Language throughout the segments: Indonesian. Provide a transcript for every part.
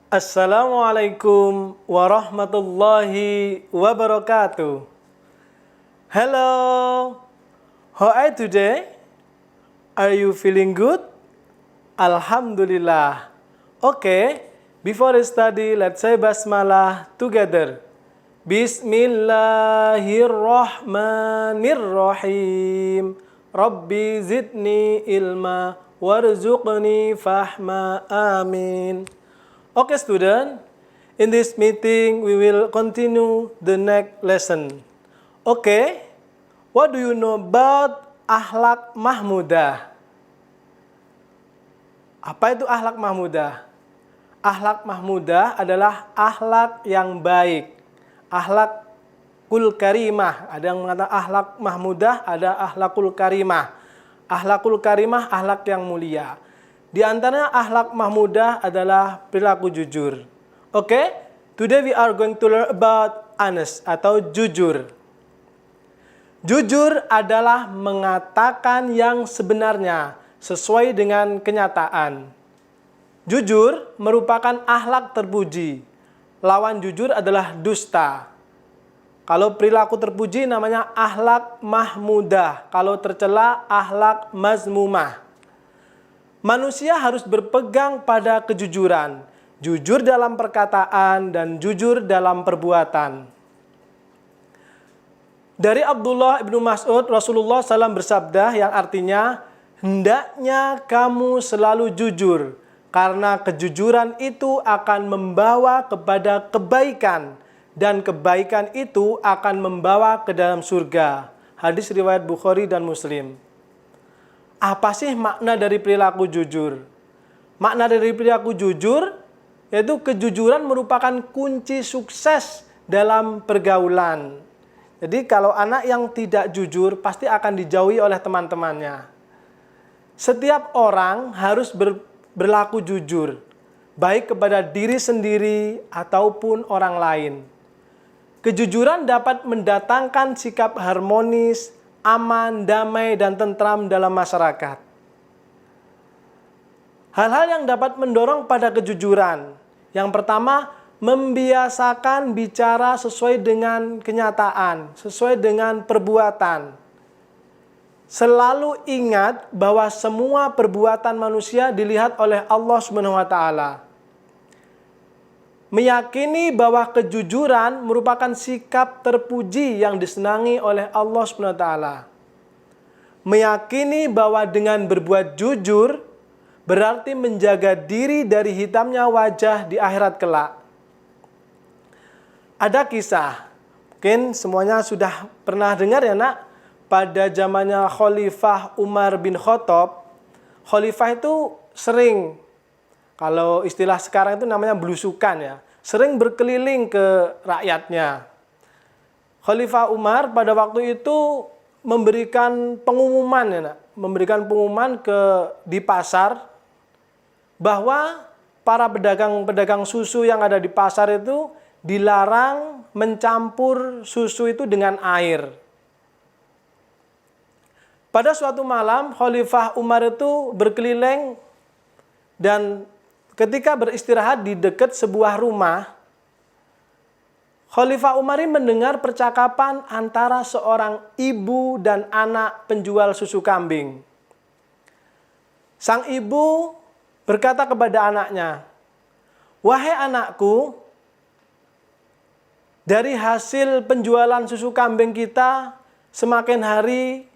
Assalamualaikum warahmatullahi wabarakatuh. Hello, how are you today? Are you feeling good? Alhamdulillah. Okay, before I study, let's say basmalah together. Bismillahirrahmanirrahim. Rabbi zidni ilma warzuqni fahma. Amin. Okay, student, in this meeting we will continue the next lesson. Okay, what do you know about akhlak mahmudah? Apa itu akhlak mahmudah? Akhlak mahmudah adalah akhlak yang baik. Akhlakul karimah. Ada yang mengatakan akhlak mahmudah, ada akhlakul karimah. Akhlakul karimah, akhlak yang mulia. Di antaranya akhlak mahmudah adalah perilaku jujur. Oke, today we are going to learn about honest atau jujur. Jujur adalah mengatakan yang sebenarnya sesuai dengan kenyataan. Jujur merupakan akhlak terpuji. Lawan jujur adalah dusta. Kalau perilaku terpuji namanya akhlak mahmudah. Kalau tercela akhlak mazmumah. Manusia harus berpegang pada kejujuran, jujur dalam perkataan dan jujur dalam perbuatan. Dari Abdullah ibnu Mas'ud, Rasulullah SAW bersabda yang artinya, hendaknya kamu selalu jujur, karena kejujuran itu akan membawa kepada kebaikan, dan kebaikan itu akan membawa ke dalam surga. Hadis riwayat Bukhari dan Muslim. Apa sih makna dari perilaku jujur? Makna dari perilaku jujur yaitu kejujuran merupakan kunci sukses dalam pergaulan. Jadi kalau anak yang tidak jujur pasti akan dijauhi oleh teman-temannya. Setiap orang harus berlaku jujur, baik kepada diri sendiri ataupun orang lain. Kejujuran dapat mendatangkan sikap harmonis, aman, damai, dan tentram dalam masyarakat. Hal-hal yang dapat mendorong pada kejujuran. Yang pertama, membiasakan bicara sesuai dengan kenyataan, sesuai dengan perbuatan. Selalu ingat bahwa semua perbuatan manusia dilihat oleh Allah SWT. Meyakini bahwa kejujuran merupakan sikap terpuji yang disenangi oleh Allah SWT. Meyakini bahwa dengan berbuat jujur berarti menjaga diri dari hitamnya wajah di akhirat kelak. Ada kisah, mungkin semuanya sudah pernah dengar ya nak, pada zamannya Khalifah Umar bin Khattab, Khalifah itu sering, kalau istilah sekarang itu namanya belusukan ya, sering berkeliling ke rakyatnya. Khalifah Umar pada waktu itu memberikan pengumuman ya, nak, memberikan pengumuman di pasar bahwa para pedagang-pedagang susu yang ada di pasar itu dilarang mencampur susu itu dengan air. Pada suatu malam Khalifah Umar itu berkeliling dan ketika beristirahat di dekat sebuah rumah, Khalifah Umar ini mendengar percakapan antara seorang ibu dan anak penjual susu kambing. Sang ibu berkata kepada anaknya, "Wahai anakku, dari hasil penjualan susu kambing kita semakin hari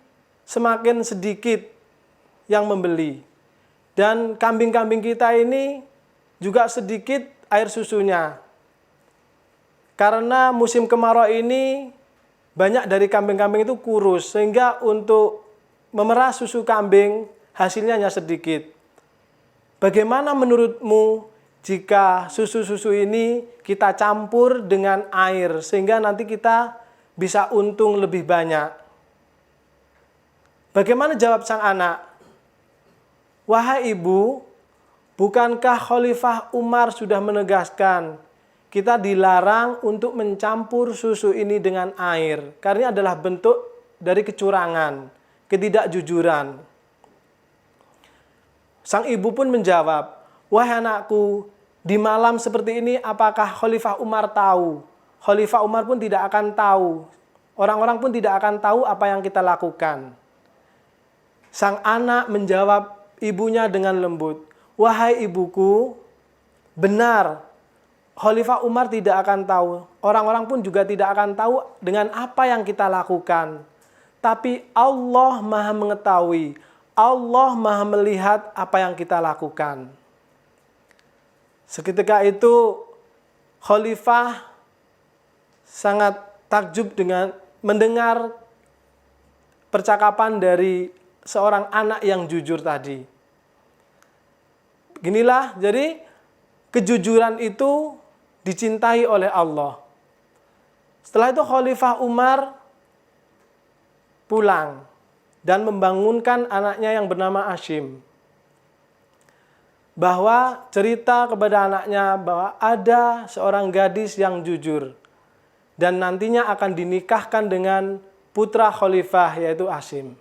semakin sedikit yang membeli. Dan kambing-kambing kita ini juga sedikit air susunya. Karena musim kemarau ini banyak dari kambing-kambing itu kurus, sehingga untuk memerah susu kambing hasilnya hanya sedikit. Bagaimana menurutmu jika susu-susu ini kita campur dengan air sehingga nanti kita bisa untung lebih banyak?" Bagaimana jawab sang anak? "Wahai ibu, bukankah Khalifah Umar sudah menegaskan kita dilarang untuk mencampur susu ini dengan air, karena adalah bentuk dari kecurangan, ketidakjujuran. Sang ibu pun menjawab, "Wahai anakku, di malam seperti ini apakah Khalifah Umar tahu?" Khalifah Umar pun tidak akan tahu. Orang-orang pun tidak akan tahu apa yang kita lakukan. Sang anak menjawab ibunya dengan lembut, "Wahai ibuku, benar, Khalifah Umar tidak akan tahu. Orang-orang pun juga tidak akan tahu dengan apa yang kita lakukan. Tapi Allah Maha mengetahui, Allah Maha melihat apa yang kita lakukan." Seketika itu Khalifah sangat takjub dengan mendengar percakapan dari seorang anak yang jujur tadi. Beginilah, jadi kejujuran itu dicintai oleh Allah. Setelah itu Khalifah Umar pulang dan membangunkan anaknya yang bernama Hashim. Bahwa cerita kepada anaknya bahwa ada seorang gadis yang jujur dan nantinya akan dinikahkan dengan putra khalifah yaitu Hashim.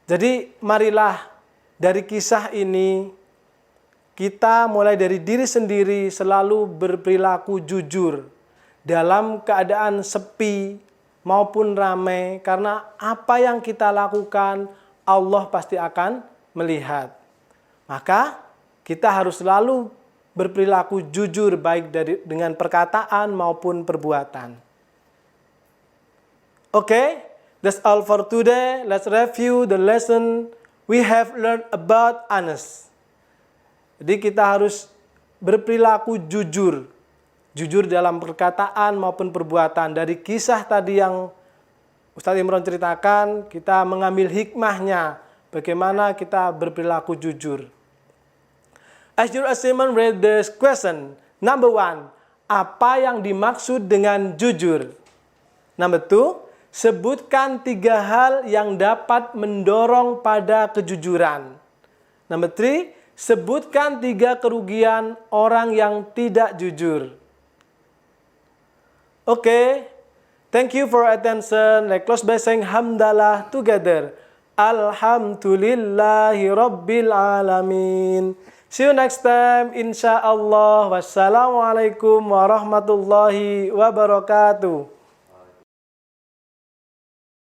Jadi marilah dari kisah ini kita mulai dari diri sendiri selalu berperilaku jujur dalam keadaan sepi maupun ramai, karena apa yang kita lakukan Allah pasti akan melihat. Maka kita harus selalu berperilaku jujur baik dengan perkataan maupun perbuatan. Okay, that's all for today. Let's review the lesson we have learned about Anas. Jadi kita harus berperilaku jujur. Jujur dalam perkataan maupun perbuatan. Dari kisah tadi yang Ustaz Imron ceritakan, kita mengambil hikmahnya. Bagaimana kita berperilaku jujur. As your assignment, read this question. Number 1, apa yang dimaksud dengan jujur? Number 2, sebutkan 3 hal yang dapat mendorong pada kejujuran. Number 3, sebutkan 3 kerugian orang yang tidak jujur. Okay, thank you for attention. Let's close by saying hamdalah together. Alhamdulillahi Rabbil Alamin. See you next time, insyaallah. Wassalamualaikum warahmatullahi wabarakatuh.